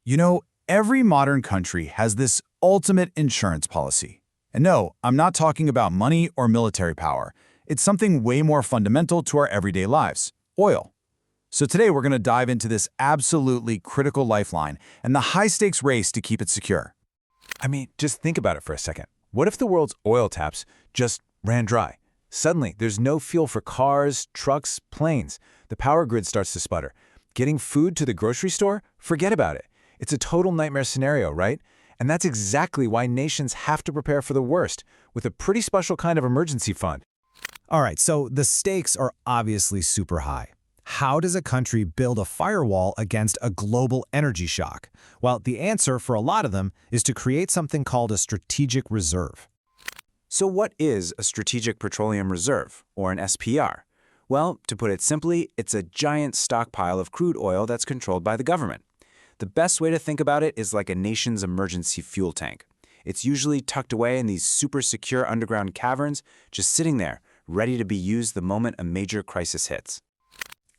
You know, every modern country has this ultimate insurance policy. And no, I'm not talking about money or military power. It's something way more fundamental to our everyday lives: oil. So today we're going to dive into this absolutely critical lifeline and the high-stakes race to keep it secure. I mean, just think about it for a second. What if the world's oil taps just ran dry? Suddenly, there's no fuel for cars, trucks, planes. The power grid starts to sputter. Getting food to the grocery store? Forget about it. It's a total nightmare scenario, right? And that's exactly why nations have to prepare for the worst, with a pretty special kind of emergency fund. All right, so the stakes are obviously super high. How does a country build a firewall against a global energy shock? Well, the answer for a lot of them is to create something called a strategic reserve. So what is a strategic petroleum reserve, or an SPR? Well, to put it simply, it's a giant stockpile of crude oil that's controlled by the government. The best way to think about it is like a nation's emergency fuel tank. It's usually tucked away in these super secure underground caverns, just sitting there, ready to be used the moment a major crisis hits.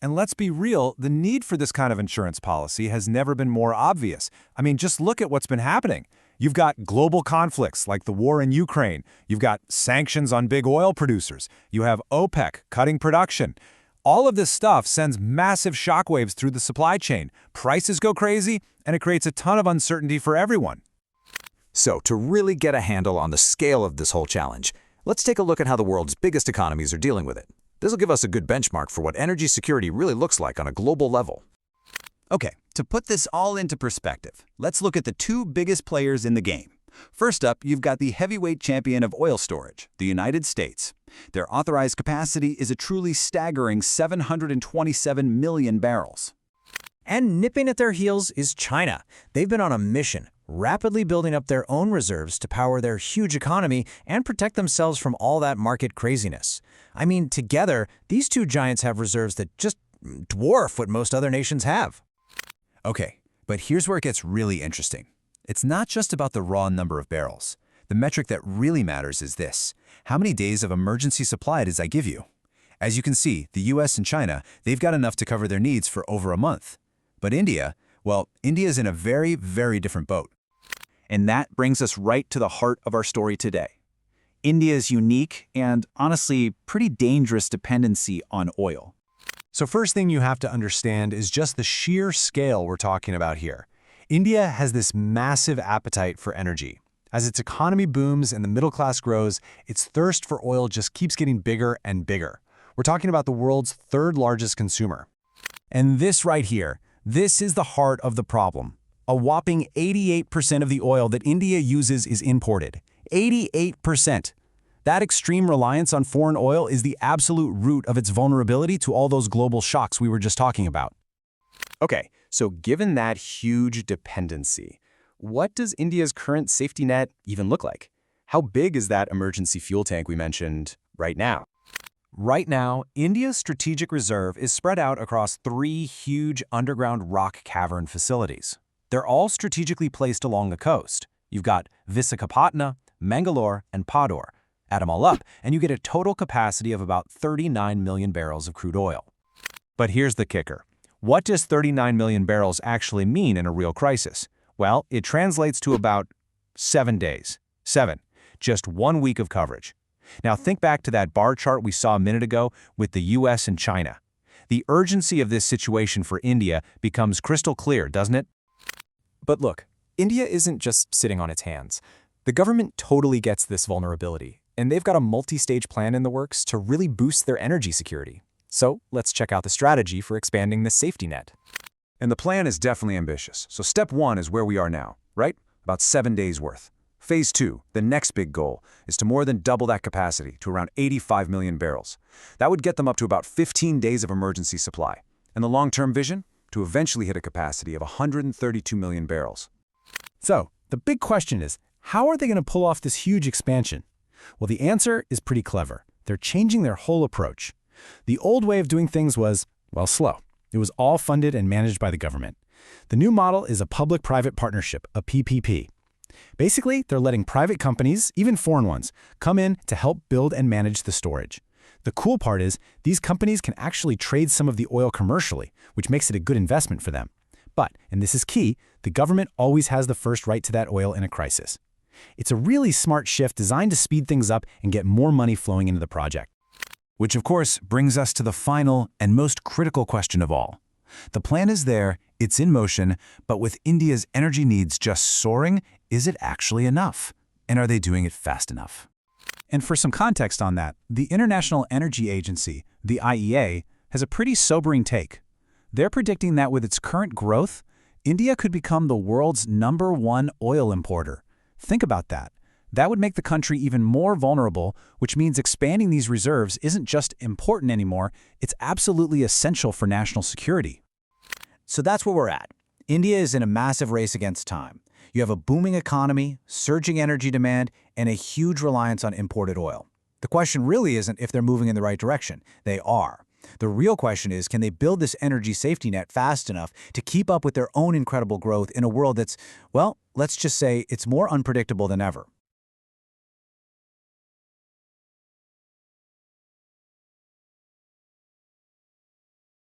And let's be real, the need for this kind of insurance policy has never been more obvious. I mean, just look at what's been happening. You've got global conflicts like the war in Ukraine. You've got sanctions on big oil producers. You have OPEC cutting production. All of this stuff sends massive shockwaves through the supply chain. Prices go crazy, and it creates a ton of uncertainty for everyone. So, to really get a handle on the scale of this whole challenge, let's take a look at how the world's biggest economies are dealing with it. This will give us a good benchmark for what energy security really looks like on a global level. Okay, to put this all into perspective, let's look at the two biggest players in the game. First up, you've got the heavyweight champion of oil storage, the United States. Their authorized capacity is a truly staggering 727 million barrels. And nipping at their heels is China. They've been on a mission, rapidly building up their own reserves to power their huge economy and protect themselves from all that market craziness. I mean, together, these two giants have reserves that just dwarf what most other nations have. Okay, but here's where it gets really interesting. It's not just about the raw number of barrels. The metric that really matters is this: how many days of emergency supply does that give you? As you can see, the US and China, they've got enough to cover their needs for over a month. But India, well, India's in a very, very different boat. And that brings us right to the heart of our story today. India's unique and, honestly, pretty dangerous dependency on oil. So first thing you have to understand is just the sheer scale we're talking about here. India has this massive appetite for energy. As its economy booms and the middle class grows, its thirst for oil just keeps getting bigger and bigger. We're talking about the world's third largest consumer. And this right here, this is the heart of the problem. A whopping 88% of the oil that India uses is imported. 88%. That extreme reliance on foreign oil is the absolute root of its vulnerability to all those global shocks we were just talking about. Okay, so given that huge dependency, what does India's current safety net even look like? How big is that emergency fuel tank we mentioned right now? Right now, India's strategic reserve is spread out across 3 huge underground rock cavern facilities. They're all strategically placed along the coast. You've got Visakhapatnam, Mangalore, and Padur. Add them all up, and you get a total capacity of about 39 million barrels of crude oil. But here's the kicker. What does 39 million barrels actually mean in a real crisis? Well, it translates to about 7 days. 7. Just 1 week of coverage. Now think back to that bar chart we saw a minute ago with the US and China. The urgency of this situation for India becomes crystal clear, doesn't it? But look, India isn't just sitting on its hands. The government totally gets this vulnerability, and they've got a multi-stage plan in the works to really boost their energy security. So let's check out the strategy for expanding the safety net. And the plan is definitely ambitious. So step 1 is where we are now, right? About 7 days worth. Phase 2, the next big goal, is to more than double that capacity to around 85 million barrels. That would get them up to about 15 days of emergency supply. And the long-term vision? To eventually hit a capacity of 132 million barrels. So, the big question is, how are they going to pull off this huge expansion? Well, the answer is pretty clever. They're changing their whole approach. The old way of doing things was, well, slow. It was all funded and managed by the government. The new model is a public-private partnership, a PPP. Basically, they're letting private companies, even foreign ones, come in to help build and manage the storage. The cool part is, these companies can actually trade some of the oil commercially, which makes it a good investment for them. But, and this is key, the government always has the first right to that oil in a crisis. It's a really smart shift designed to speed things up and get more money flowing into the project. Which, of course, brings us to the final and most critical question of all. The plan is there, it's in motion, but with India's energy needs just soaring, is it actually enough? And are they doing it fast enough? And for some context on that, the International Energy Agency, the IEA, has a pretty sobering take. They're predicting that with its current growth, India could become the world's #1 oil importer. Think about that. That would make the country even more vulnerable, which means expanding these reserves isn't just important anymore, it's absolutely essential for national security. So that's where we're at. India is in a massive race against time. You have a booming economy, surging energy demand, and a huge reliance on imported oil. The question really isn't if they're moving in the right direction. They are. The real question is, can they build this energy safety net fast enough to keep up with their own incredible growth in a world that's, well, let's just say it's more unpredictable than ever?